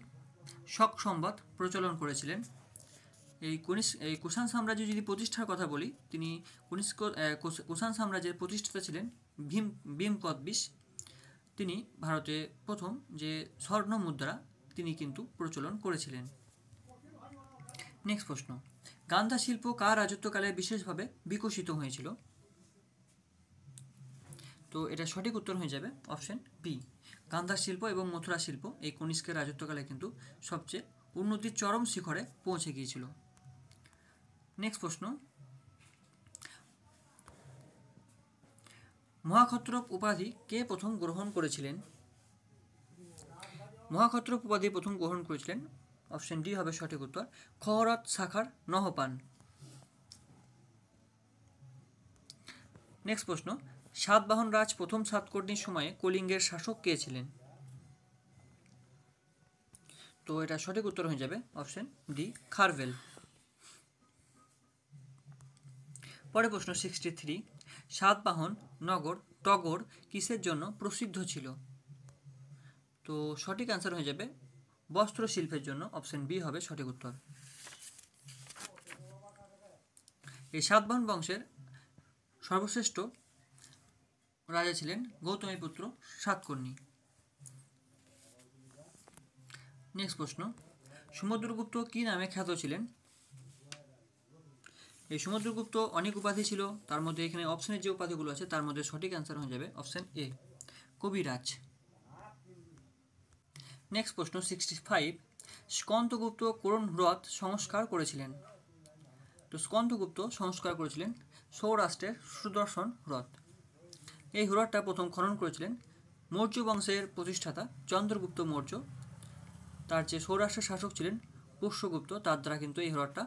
শক সংবাদ প্রচলন করেছিলেন। এই কুষাণ সাম্রাজ্য যদি প্রতিষ্ঠার কথা বলি, তিনি কুষাণ সাম্রাজ্যের প্রতিষ্ঠাতা ছিলেন ভীমকদবিশ। তিনি ভারতে প্রথম যে স্বর্ণ মুদ্রা তিনি কিন্তু প্রচলন করেছিলেন। নেক্সট প্রশ্ন, গান্ধা শিল্প কার রাজত্বকালে বিশেষভাবে বিকশিত হয়েছিল? তো এটা সঠিক উত্তর হয়ে যাবে অপশন বি, গান্ধার শিল্প এবং মথুরা শিল্প এই কনিষ্কের রাজত্বকালে কিন্তু সবচেয়ে উন্নতির চরম শিখরে পৌঁছে গিয়েছিল। নেক্সট প্রশ্ন, মহাক্ষত্রপ উপাধি কে প্রথম গ্রহণ করেছিলেন? মহাক্ষত্রপ উপাধি প্রথম গ্রহণ করেছিলেন অপশন ডি হবে সঠিক উত্তর, খহরত শাখার নহপান। নেক্সট প্রশ্ন, সাতবাহন রাজ প্রথম সাতকর্ণীর সময়ে কলিঙ্গের শাসক কে ছিলেন? তো এটা সঠিক উত্তর হয়ে যাবে অপশন ডি, খারভেল। পরে প্রশ্ন 63, সাতবাহন নগর টগর কিসের জন্য প্রসিদ্ধ ছিল? তো সঠিক অ্যান্সার হয়ে যাবে বস্ত্র শিল্পের জন্য, অপশন বি হবে সঠিক উত্তর। এই সাতবাহন বংশের সর্বশ্রেষ্ঠ রাজা ছিলেন গৌতমীপুত্র সাতকর্ণী। নেক্সট প্রশ্ন, সমুদ্রগুপ্ত কি নামে খ্যাত ছিলেন? এই সমুদ্রগুপ্ত অনেক উপাধি ছিল, তার মধ্যে এখানে অপশনের যে উপাধিগুলো আছে তার মধ্যে সঠিক অ্যান্সার হয়ে যাবে অপশন এ, কবিরাজ। নেক্সট প্রশ্ন 65, স্কন্দগুপ্ত কোন হ্রদ সংস্কার করেছিলেন? তো স্কন্দগুপ্ত সংস্কার করেছিলেন সৌরাষ্ট্রের সুদর্শন হ্রদ। এই হ্রদটা প্রথম খনন করেছিলেন মৌর্য বংশের প্রতিষ্ঠাতা চন্দ্রগুপ্ত মৌর্য। তার যে সৌরাষ্ট্রের শাসক ছিলেন পুষ্যগুপ্ত, তার দ্বারা কিন্তু এই হ্রদটা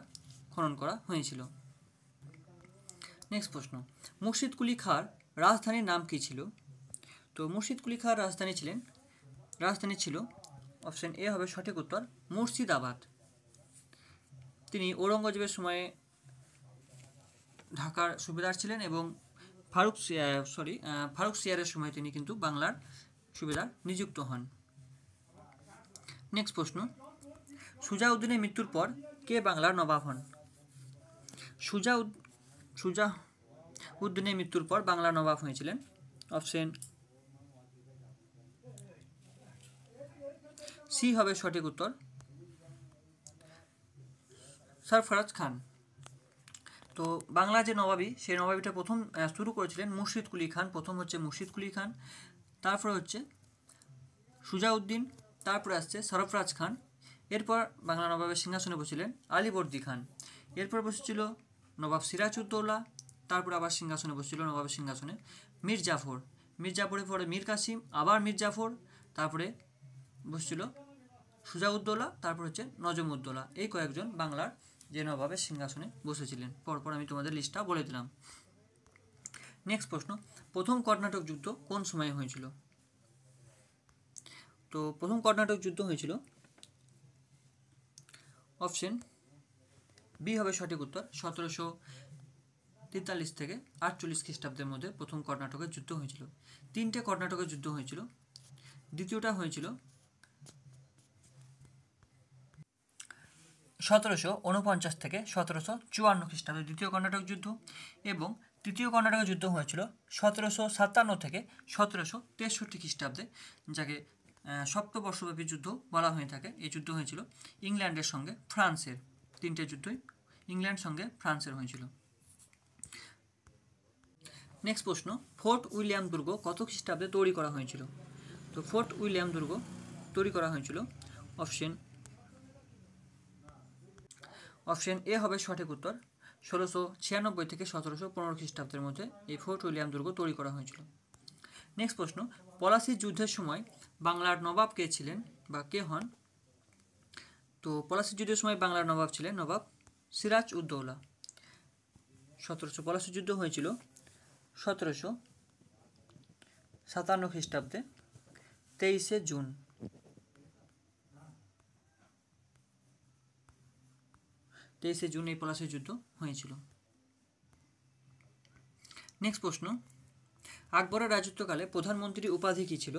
খনন করা হয়েছিল। নেক্সট প্রশ্ন, মুর্শিদ কুলি খাঁর রাজধানীর নাম কী ছিল? তো মুর্শিদ কুলি খাঁর রাজধানী ছিল অপশন এ হবে সঠিক উত্তর, মুর্শিদাবাদ। তিনি ঔরঙ্গজেবের সময়ে ঢাকার সুবেদার ছিলেন এবং ফারুক সিয়ারের সময় তিনি কিন্তু বাংলার সুবেদার নিযুক্ত হন। নেক্সট প্রশ্ন, সুজাউদ্দিনের মৃত্যুর পর কে বাংলার নবাব হন? সুজাউদ্দিনের মৃত্যুর পর বাংলার নবাব হয়েছিলেন অপশন সি হবে সঠিক উত্তর, সরফরাজ খান। তো বাংলা যে নবাবী, সেই নবাবিটা প্রথম শুরু করেছিলেন মুর্শিদ কুলি খান। প্রথম হচ্ছে মুর্শিদ কুলি খান, তারপরে হচ্ছে সুজাউদ্দিন, তারপরে আসছে সরফরাজ খান। এরপর বাংলা নবাবের সিংহাসনে বসেছিলেন আলীবর্দী খান। এরপর বসেছিল নবাব সিরাজউদ্দৌলা, তারপর আবার সিংহাসনে বসেছিল নবাবের সিংহাসনে মীর জাফর। মীর জাফরের পরে মীর কাসিম, আবার মীর জাফর, তারপরে বসেছিল সুজাউদ্দৌলা, তারপর হচ্ছে নজমউদ্দৌলা। এই কয়েকজন বাংলার যে নবাবের সিংহাসনে বসেছিলেন। পরপর আমি তোমাদের লিস্টটা বলে দিলাম। নেক্সট প্রশ্ন, প্রথম কর্ণাটক যুদ্ধ কোন সময়ে হয়েছিল? তো প্রথম কর্ণাটক যুদ্ধ হয়েছিল অপশন বি হবে সঠিক উত্তর, 1743 থেকে 48 খ্রিস্টাব্দের মধ্যে প্রথম কর্ণাটকের যুদ্ধ হয়েছিল। তিনটে কর্ণাটকের যুদ্ধ হয়েছিল। দ্বিতীয়টা হয়েছিল 1749 থেকে 1754 খ্রিস্টাব্দে দ্বিতীয় কর্ণাটক যুদ্ধ, এবং তৃতীয় কর্ণাটকের যুদ্ধ হয়েছিল 1757 থেকে 1763 খ্রিস্টাব্দে, যাকে সপ্তবর্ষব্যাপী যুদ্ধ বলা হয়ে থাকে। এই যুদ্ধ হয়েছিল ইংল্যান্ডের সঙ্গে ফ্রান্সের। তিনটে যুদ্ধই ইংল্যান্ড সঙ্গে ফ্রান্সের হয়েছিল। নেক্সট প্রশ্ন, ফোর্ট উইলিয়াম দুর্গ কত খ্রিস্টাব্দে তৈরি করা হয়েছিল? তো ফোর্ট উইলিয়াম দুর্গ তৈরি করা হয়েছিল অপশন এ হবে সঠিক উত্তর, 1696 থেকে 1715 খ্রিস্টাব্দের মধ্যে এই ফোর্ট উইলিয়াম দুর্গ তৈরি করা হয়েছিল। নেক্সট প্রশ্ন, পলাশির যুদ্ধের সময় বাংলার নবাব কে ছিলেন বা কে হন? তো পলাশির যুদ্ধের সময় বাংলার নবাব ছিলেন নবাব সিরাজউদ্দৌলা। পলাশির যুদ্ধ হয়েছিল 1757 খ্রিস্টাব্দে 23শে জুন। এই পলাশির যুদ্ধ হয়েছিল। নেক্সট প্রশ্ন, আকবরের রাজত্বকালে প্রধানমন্ত্রীর উপাধি কী ছিল?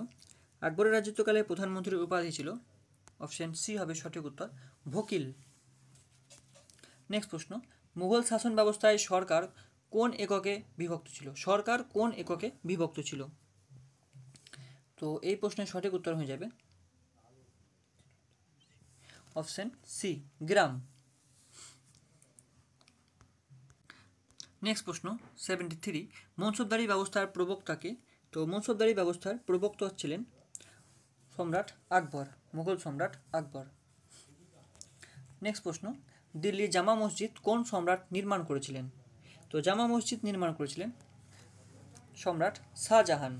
আকবরের রাজত্বকালে প্রধানমন্ত্রীর উপাধি ছিল অপশন সি হবে সঠিক উত্তর, ভকিল। নেক্সট প্রশ্ন, মুঘল শাসন ব্যবস্থায় সরকার কোন এককে বিভক্ত ছিল? সরকার কোন এককে বিভক্ত ছিল? তো এই প্রশ্নের সঠিক উত্তর হয়ে যাবে অপশন সি, গ্রাম। নেক্সট প্রশ্ন 73, মনসবদারি ব্যবস্থার প্রবক্তাকে? তো মনসবদারি ব্যবস্থার প্রবক্তা ছিলেন সম্রাট আকবর, মুঘল সম্রাট আকবর। নেক্সট প্রশ্ন, দিল্লির জামা মসজিদ কোন সম্রাট নির্মাণ করেছিলেন? তো জামা মসজিদ নির্মাণ করেছিলেন সম্রাট শাহজাহান।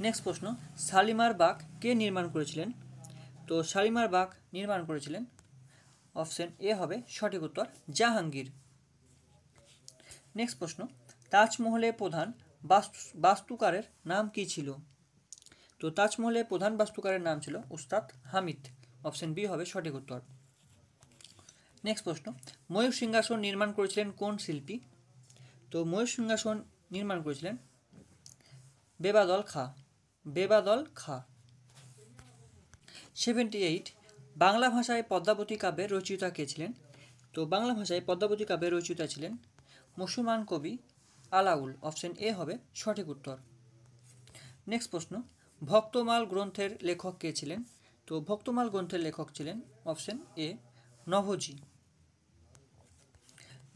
নেক্সট প্রশ্ন, শালিমার বাগ কে নির্মাণ করেছিলেন? তো শালিমার বাগ নির্মাণ করেছিলেন অপশন এ হবে সঠিক উত্তর, জাহাঙ্গীর। নেক্সট প্রশ্ন, তাজমহলের প্রধান বাস্তুকারের নাম কি ছিল? তো তাজমহলের প্রধান বাস্তুকারের নাম ছিল উস্তাদ হামিদ। অপশন বি হবে সঠিক উত্তর। নেক্সট প্রশ্ন, ময়ূর সিংহাসন নির্মাণ করেছিলেন কোন শিল্পী? তো ময়ূর সিংহাসন নির্মাণ করেছিলেন বেবাদল খা। 78, বাংলা ভাষায় পদ্মাবতী কাব্যের রচয়িতা কে ছিলেন? তো বাংলা ভাষায় পদ্মাবতী কাব্যের রচয়িতা ছিলেন মুসলমান কবি আলাউল। অপশন এ হবে সঠিক উত্তর। নেক্সট প্রশ্ন, ভক্তমাল গ্রন্থের লেখক কে ছিলেন? তো ভক্তমাল গ্রন্থের লেখক ছিলেন অপশন এ, নভোজি।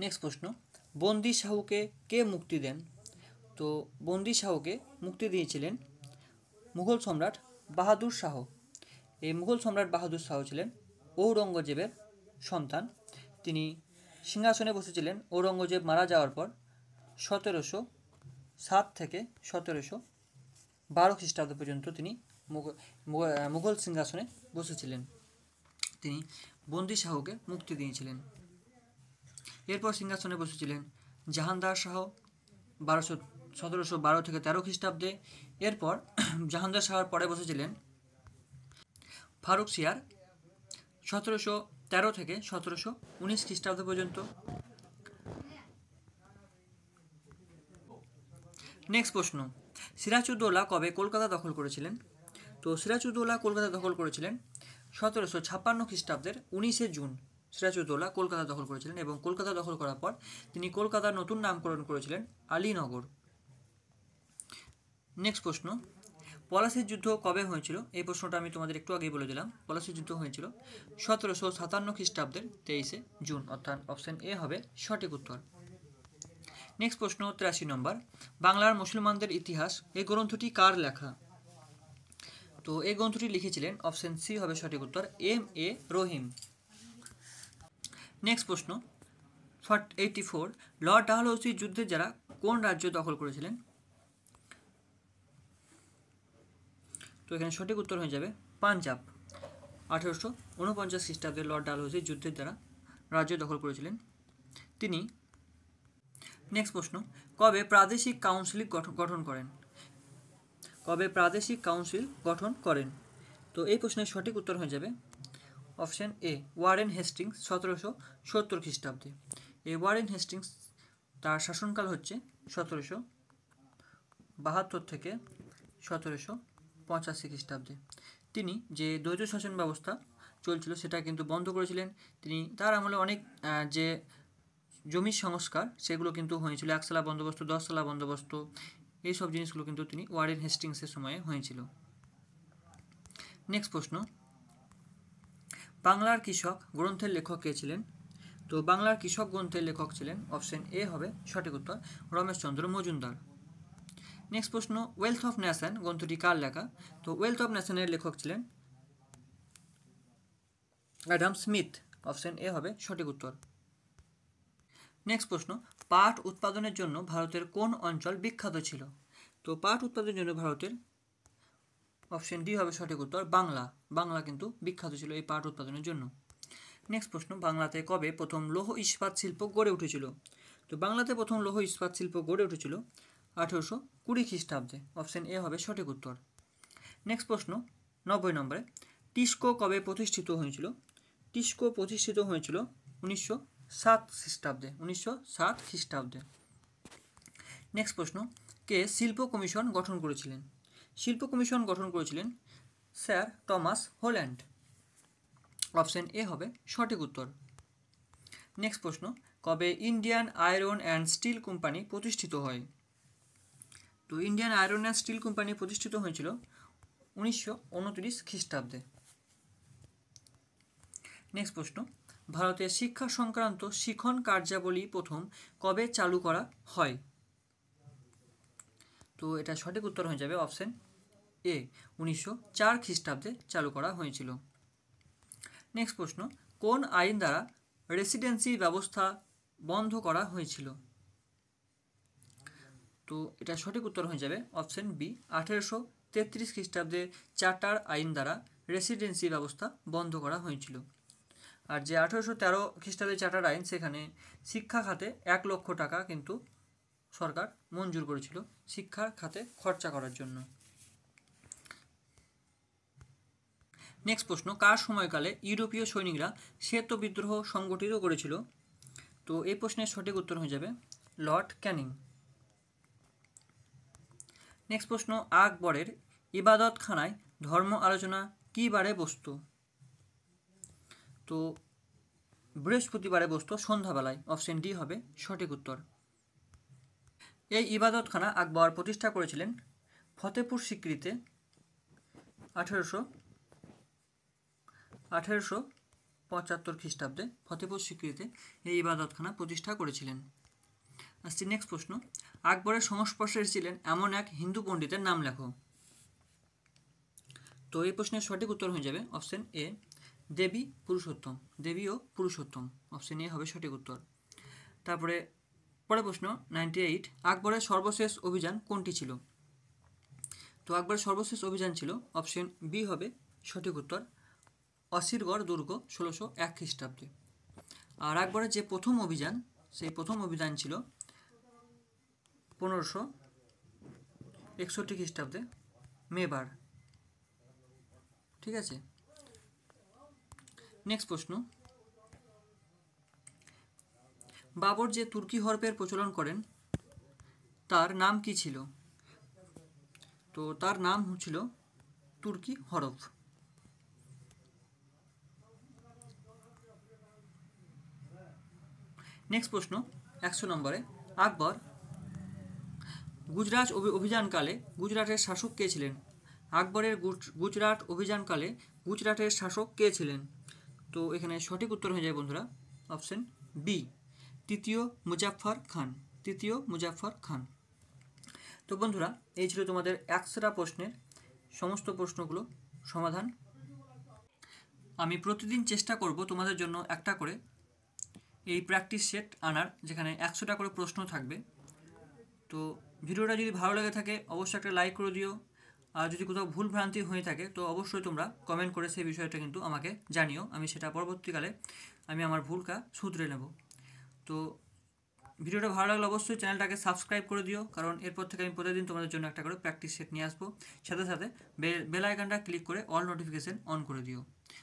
নেক্সট প্রশ্ন, বন্দি শাহুকে কে মুক্তি দেন? তো বন্দি শাহুকে মুক্তি দিয়েছিলেন মুঘল সম্রাট বাহাদুর শাহ। এই মুঘল সম্রাট বাহাদুর শাহ ছিলেন ঔরঙ্গজেবের সন্তান। তিনি সিংহাসনে বসেছিলেন ঔরঙ্গজেব মারা যাওয়ার পর 1707 থেকে 1712 খ্রিস্টাব্দ পর্যন্ত তিনি মুঘল সিংহাসনে বসেছিলেন। তিনি বন্দি শাহুকে মুক্তি দিয়েছিলেন। এরপর সিংহাসনে বসেছিলেন জাহানদার শাহ 1712 থেকে 13 খ্রিস্টাব্দে। এরপর জাহানদার শাহর পরে বসেছিলেন ফারুক সিয়ার 1713 থেকে 1719 খ্রিস্টাব্দ পর্যন্ত। নেক্সট প্রশ্ন, সিরাজউদ্দৌলা কবে কলকাতা দখল করেছিলেন? তো সিরাজউদ্দৌলা কলকাতা দখল করেছিলেন 1756 খ্রিস্টাব্দের 19শে জুন। সিরাজউদ্দৌলা কলকাতা দখল করেছিলেন এবং কলকাতা দখল করার পর তিনি কলকাতার নতুন নামকরণ করেছিলেন আলীনগর। নেক্সট প্রশ্ন, পলাশীর যুদ্ধ কবে হয়েছিল? এই প্রশ্নটা আমি তোমাদের একটু আগেই বলে দিলাম। পলাশীর যুদ্ধ হয়েছিল 1757 খ্রিস্টাব্দের 23শে জুন, অর্থাৎ অপশন এ হবে সঠিক উত্তর। নেক্সট প্রশ্ন 83 নম্বর, বাংলার মুসলমানদের ইতিহাস এই গ্রন্থটি কার লেখা? তো এই গ্রন্থটি লিখেছিলেন, অপশন সি হবে সঠিক উত্তর, M.A. রহিম। নেক্সট প্রশ্ন 84, লর্ড ডালহৌসি যুদ্ধের যারা কোন রাজ্য দখল করেছিলেন? তো এখানে সঠিক উত্তর হয়ে যাবে পাঞ্জাব। 1849 খ্রিস্টাব্দে লর্ড ডালহৌসি যুদ্ধের দ্বারা রাজ্য দখল করেছিলেন তিনি। নেক্সট প্রশ্ন, কবে প্রাদেশিক কাউন্সিল গঠন করেন? কবে প্রাদেশিক কাউন্সিল গঠন করেন? তো এই প্রশ্নের সঠিক উত্তর হয়ে যাবে অপশন এ, ওয়ারেন হেস্টিংস 1770 খ্রিস্টাব্দে। এই ওয়ারেন হেস্টিংস তার শাসনকাল হচ্ছে 1772 থেকে 1785 খ্রিস্টাব্দে। তিনি যে দ্বৈত শাসন ব্যবস্থা চলছিল সেটা কিন্তু বন্ধ করেছিলেন। তিনি তার আমলে অনেক যে জমির সংস্কার সেগুলো কিন্তু হয়েছিল, 1 সালা বন্দোবস্ত, 10 সালা বন্দোবস্ত, এইসব জিনিসগুলো কিন্তু তিনি ওয়ারেন হেস্টিংসের সময়ে হয়েছিল। নেক্সট প্রশ্ন, বাংলার কৃষক গ্রন্থের লেখক কে ছিলেন? তো বাংলার কৃষক গ্রন্থের লেখক ছিলেন, অপশন এ হবে সঠিক উত্তর, রমেশচন্দ্র মজুমদার। নেক্সট প্রশ্ন, ওয়েলথ অফ নেশন গ্রন্থটি কার লেখা? তো ওয়েলথ অফ নেশনের লেখক ছিলেন অ্যাডাম স্মিথ। অপশন এ হবে সঠিক উত্তর। নেক্সট প্রশ্ন, পাট উৎপাদনের জন্য ভারতের কোন অঞ্চল বিখ্যাত ছিল? তো পাট উৎপাদনের জন্য ভারতের, অপশন ডি হবে সঠিক উত্তর, বাংলা। বাংলা কিন্তু বিখ্যাত ছিল এই পাট উৎপাদনের জন্য। নেক্সট প্রশ্ন, বাংলাতে কবে প্রথম লৌহ ইস্পাত শিল্প গড়ে উঠেছিল? তো বাংলাতে প্রথম লৌহ ইস্পাত শিল্প গড়ে উঠেছিল 1820 খ্রিস্টাব্দে। অপশন এ হবে সঠিক উত্তর। নেক্সট প্রশ্ন 90 নম্বরে, টিস্কো কবে প্রতিষ্ঠিত হয়েছিল? টিস্কো প্রতিষ্ঠিত হয়েছিল 1907 খ্রিস্টাব্দে। 1907 খ্রিস্টাব্দে। নেক্সট প্রশ্ন, কে শিল্প কমিশন গঠন করেছিলেন? শিল্প কমিশন গঠন করেছিলেন sir Thomas Holland. Option A হবে সঠিক উত্তর। নেক্সট প্রশ্ন, কবে Indian iron and steel company প্রতিষ্ঠিত হয়? তো Indian iron and steel company প্রতিষ্ঠিত হয়েছিল 1929 খ্রিস্টাব্দে। নেক্সট প্রশ্ন, ভারতের শিক্ষা সংক্রান্ত শিখন কার্যাবলী প্রথম কবে চালু করা হয়? তো এটা সঠিক উত্তর হয়ে যাবে অপশন এ, 1904 খ্রিস্টাব্দে চালু করা হয়েছিল। নেক্সট প্রশ্ন, কোন আইন দ্বারা রেসিডেন্সি ব্যবস্থা বন্ধ করা হয়েছিল? তো এটা সঠিক উত্তর হয়ে যাবে অপশন বি, 1833 খ্রিস্টাব্দে চার্টার আইন দ্বারা রেসিডেন্সি ব্যবস্থা বন্ধ করা হয়েছিল। আর যে 1813 খ্রিস্টাব্দে চার্টার আইন, সেখানে শিক্ষা খাতে 1 লক্ষ টাকা কিন্তু সরকার মঞ্জুর করেছিল শিক্ষার খাতে খরচা করার জন্য। নেক্সট প্রশ্ন, কার সময়কালে ইউরোপীয় সৈনিকরা শ্বেত বিদ্রোহ সংগঠিত করেছিল? তো এই প্রশ্নের সঠিক উত্তর হয়ে যাবে লর্ড ক্যানিং। নেক্সট প্রশ্ন, আকবরের ইবাদতখানায় ধর্ম আলোচনা কী বারে বসতো? তো বৃহস্পতিবারে বসতো সন্ধ্যাবেলায়। অপশন ডি হবে সঠিক উত্তর। এই ইবাদতখানা আকবর প্রতিষ্ঠা করেছিলেন ফতেপুর সিক্রিতে 1800 75 খ্রিস্টাব্দে ফতেপুর সিক্রিতে এই ইবাদতখানা প্রতিষ্ঠা করেছিলেন। আসছি নেক্সট প্রশ্ন, আকবরের সংস্পর্শে ছিলেন এমন এক হিন্দু পণ্ডিতের নাম লেখো। তো এই প্রশ্নের সঠিক উত্তর হয়ে যাবে অপশন এ, দেবী পুরুষোত্তম। দেবী ও পুরুষোত্তম, অপশন এ হবে সঠিক উত্তর। তারপরে পরের প্রশ্ন 98, আকবরের সর্বশেষ অভিযান কোনটি ছিল? তো আকবরের সর্বশেষ অভিযান ছিল অপশন বি হবে সঠিক উত্তর, অসিরগড় দুর্গ 1601 খ্রিস্টাব্দে। আর আকবরের যে প্রথম অভিযান, সেই প্রথম অভিযান ছিল 1561 খ্রিস্টাব্দে মেবার। ঠিক আছে, নেক্সট প্রশ্ন, বাবর যে তুর্কি হরফের প্রচলন করেন তার নাম কি ছিল? তো তার নাম ছিল তুর্কি হরফ। নেক্সট প্রশ্ন 100 নম্বরে, আকবর গুজরাট অভিযানকালে গুজরাটের শাসক কে ছিলেন? আকবরের গুজরাট অভিযানকালে গুজরাটের শাসক কে ছিলেন? তো এখানে সঠিক উত্তর হয়ে যায় বন্ধুরা অপশন বি, তৃতীয় মুজাফফর খান। তৃতীয় মুজাফফর খান। তো বন্ধুরা এই ছিল তোমাদের 100টা প্রশ্নের সমস্ত প্রশ্নগুলো সমাধান। আমি প্রতিদিন চেষ্টা করব তোমাদের জন্য একটা করে এই প্র্যাকটিস সেট আনার, যেখানে 100টা করে প্রশ্ন থাকবে। তো ভিডিওটা যদি ভালো লেগে থাকে অবশ্যই একটা লাইক করে দিও, আর যদি কোথাও ভুল ভ্রান্তি হয়ে থাকে তো অবশ্যই তোমরা কমেন্ট করে সেই বিষয়টা কিন্তু আমাকে জানিও, আমি সেটা পরবর্তীকালে আমি আমার ভুলটা শুধরে নেব। তো ভিডিওটা ভালো লাগলে অবশ্যই চ্যানেলটাকে সাবস্ক্রাইব করে দিও, কারণ এরপর থেকে আমি প্রতিদিন তোমাদের জন্য একটা করে প্র্যাকটিস সেট নিয়ে আসবো। সাথে সাথে বেল আইকনটা ক্লিক করে অল নোটিফিকেশন অন করে দিও।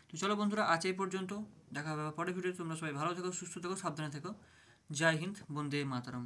তো চলো বন্ধুরা, আজ এই পর্যন্ত, দেখা হবে পরের ভিডিও। তোমরা সবাই ভালো থেকো, সুস্থ থেকো, সাবধানে থেকো। জয় হিন্দ, বন্দে মাতরম।